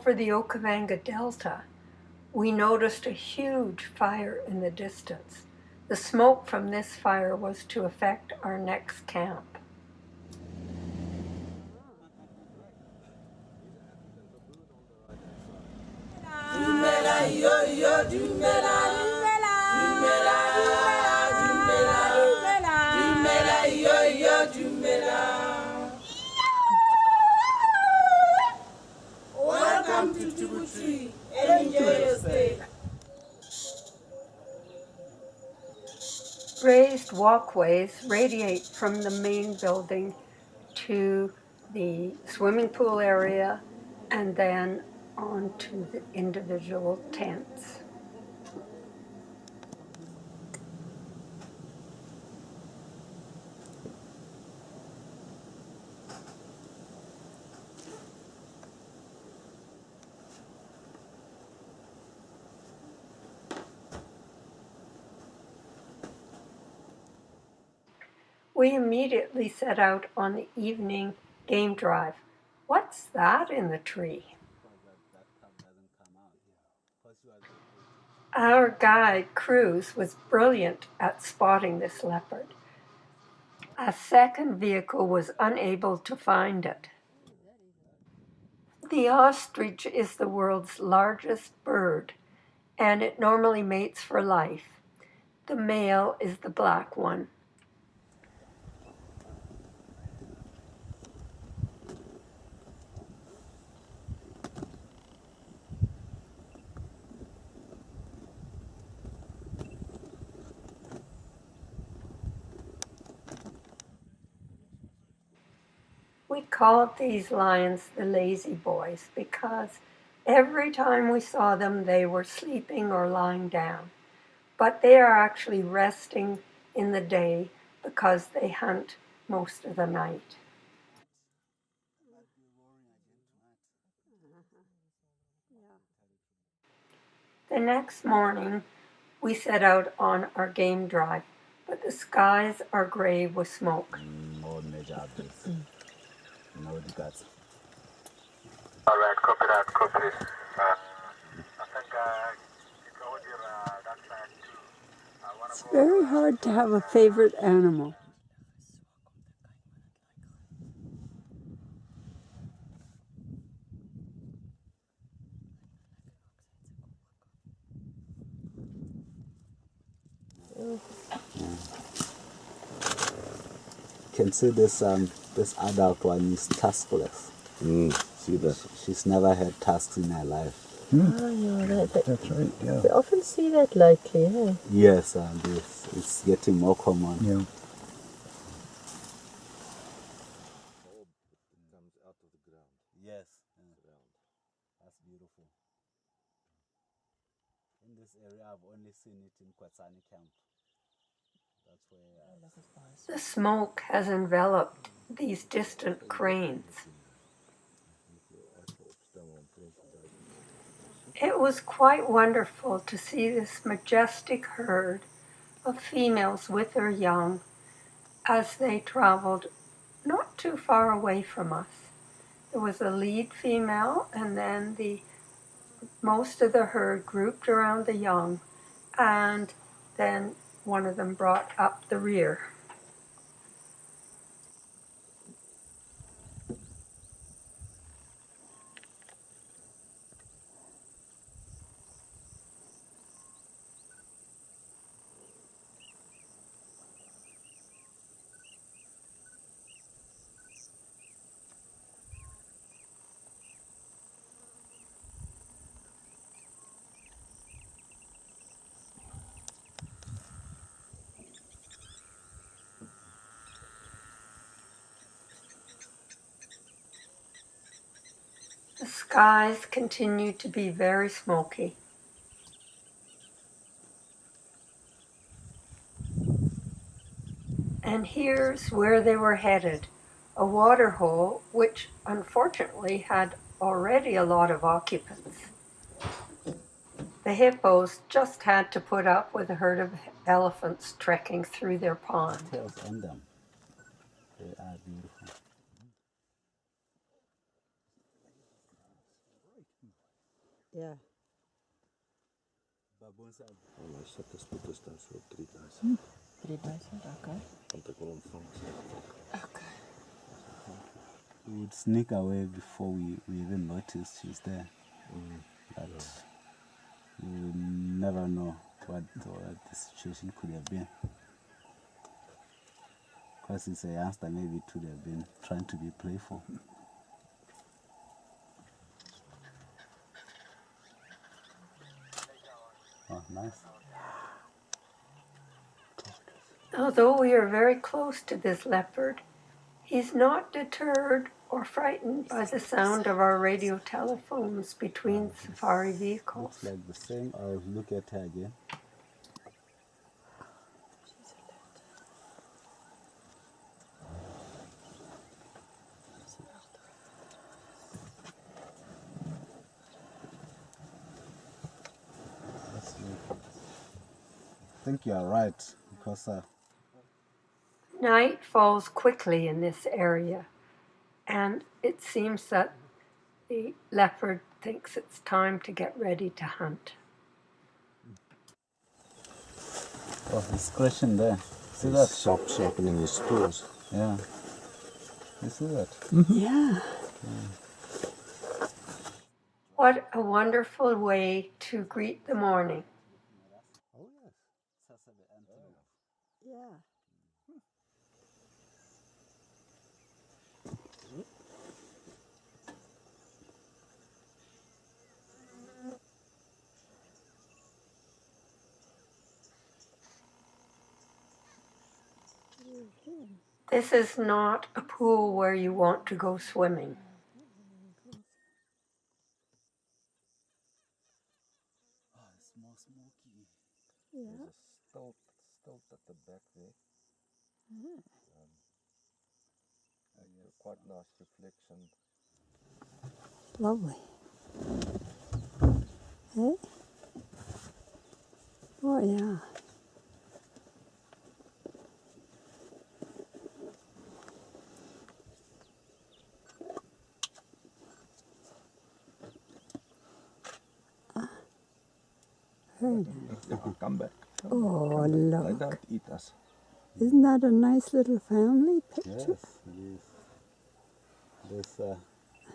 over the Okavango Delta, we noticed a huge fire in the distance. The smoke from this fire was to affect our next camp. Welcome to Tubu Tree. Enjoy your stay. Raised walkways radiate from the main building to the swimming pool area and then onto the individual tents. We immediately set out on the evening game drive. What's that in the tree? Our guide, Cruz, was brilliant at spotting this leopard. A second vehicle was unable to find it. The ostrich is the world's largest bird, and it normally mates for life. The male is the black one. We called these lions the lazy boys because every time we saw them, they were sleeping or lying down. But they are actually resting in the day because they hunt most of the night. The next morning, we set out on our game drive, but the skies are gray with smoke. All right, copy that, copy. I think it's over here, that side too. It's very hard to have a favorite animal. You can see this this adult one is tuskless. See that? She's never had tusks in her life. Oh, yeah, that's right, yeah. We often see that lately, yeah. Yes, it's getting more common. Yeah. Yes, that's beautiful. In this area, I've only seen it in Botswana camp. That's where The smoke has enveloped these distant cranes. It was quite wonderful to see this majestic herd of females with their young as they traveled not too far away from us. There was a lead female, and then most of the herd grouped around the young, and then one of them brought up the rear. The skies continued to be very smoky. And here's where they were headed, a water hole which unfortunately had already a lot of occupants. The hippos just had to put up with a herd of elephants trekking through their pond. tails on them. They are beautiful. Yeah. Baboons are Oh, my set is put this down so 3 guys. 3 days, okay. Want to go on phones. Okay. we would sneak away before we even noticed she's there. But you will never know what the situation could have been. Because it's a youngster, maybe it would have been trying to be playful. Oh, nice. Although we are very close to this leopard, he's not deterred or frightened by the sound of our radio telephones between safari vehicles. Looks like the same. I'll look at her again. I think you are right, because Night falls quickly in this area, and it seems that the leopard thinks it's time to get ready to hunt. oh, he's scratching there. See that? Sharpening his toes. Yeah. You see that? Yeah. What a wonderful way to greet the morning. Oh, yes. Sasa the antelope. Yeah. This is not a pool where you want to go swimming. Oh, it's more smoky. There's a stilt at the back there. Quite nice reflection. Lovely. Hey? Oh, yeah. Heard it. Come back. Oh, They look. don't eat us. Isn't that a nice little family picture? Yes, it is.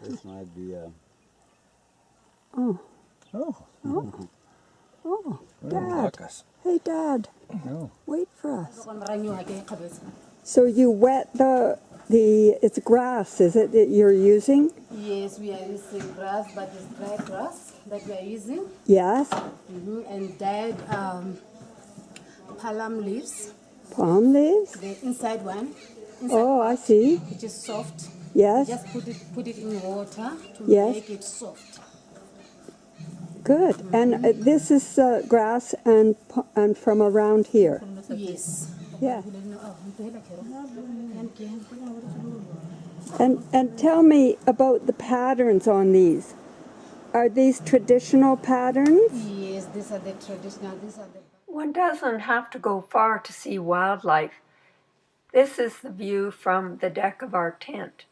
This might be Oh, Oh, oh, they Dad. like us. Hey, Dad, No. wait for us. So you wet it's grass, is it, that you're using? Yes, we are using grass, but it's dry grass that we are using. Yes, And dyed palm leaves, palm leaves? the inside one, Oh, I see. which is soft. Yes, Just put it in water to Yes. make it soft. good. And this is grass and from around here. Yes. Yeah. And tell me about the patterns on these. Are these traditional patterns? Yes, these are the traditional, these are the... One doesn't have to go far to see wildlife. This is the view from the deck of our tent.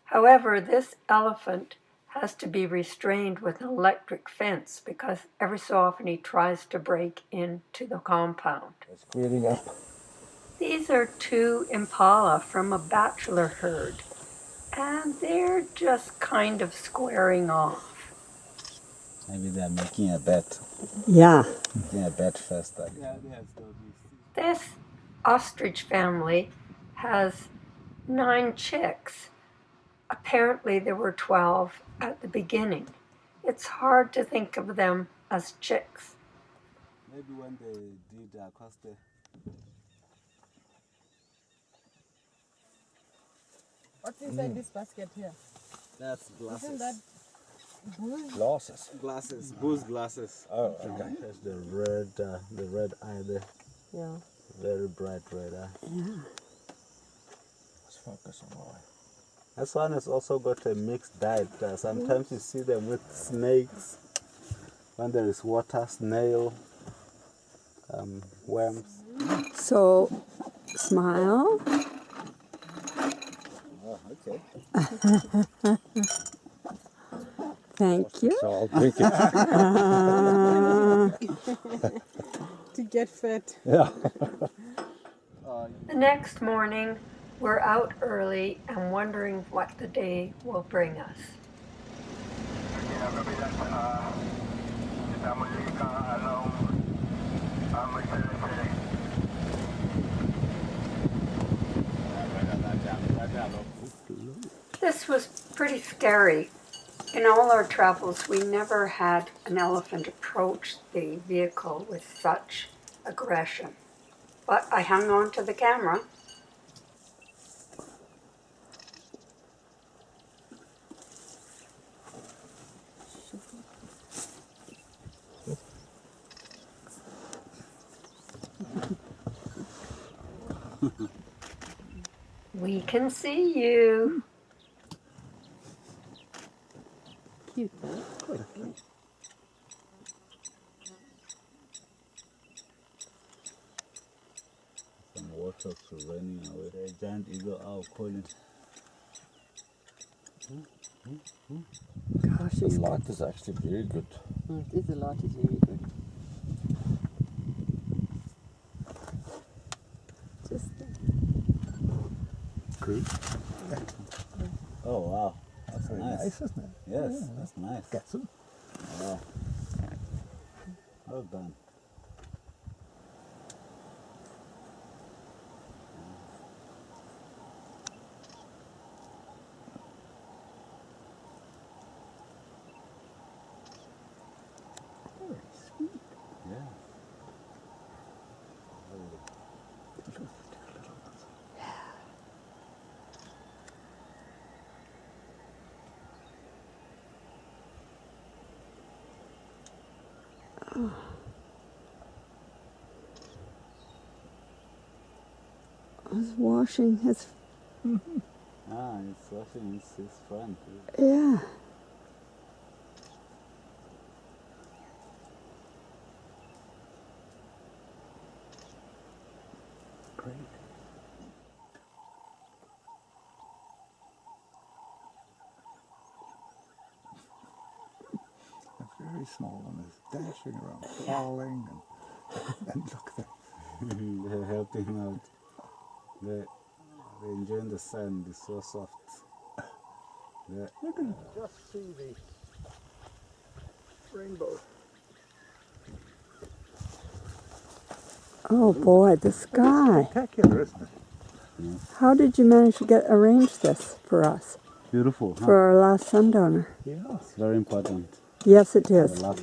However, this elephant has to be restrained with an electric fence because every so often he tries to break into the compound. It's clearing up. These are 2 impala from a bachelor herd, and they're just kind of squaring off. maybe they are making a bet. Yeah. Making a bet first. This ostrich family has 9 chicks. Apparently there were 12 at the beginning. It's hard to think of them as chicks. Maybe when they did Costa. What's inside this basket here? That's glasses. Isn't that Glasses. Glasses, booze glasses. Oh, okay. There's the red eye there. Yeah. Very bright red eye. Let's focus on why. This one has also got a mixed diet. Sometimes you see them with snakes. When there is water, snail, worms. So, smile. Oh, okay. Thank you. So I'll drink it. To get fit. Yeah. The next morning, we're out early and wondering what the day will bring us. This was pretty scary. In all our travels, we never had an elephant approach the vehicle with such aggression. But I hung on to the camera. We can see you. Cute, huh? Some water to running away. The giant eagle owl calling. Gosh, The he's light is actually very good. It is a lot, it's very good. just Good. Oh wow, that's Very nice. nice, isn't it? Yes, Yeah. that's nice. Get some. Wow. Well done. Very sweet. Yeah. Just take a little one. I was washing his. Ah, it's washing his front. Yeah. Great. A very small one is dashing around, falling, and look there. They're helping him out. They're enjoying the sun. It's so soft. You can just see the rainbow. Oh boy, the sky. Spectacular, isn't it? How did you manage to arrange this for us? Beautiful, huh? For our last sundowner? Yeah. It's very important. Yes, it The is. last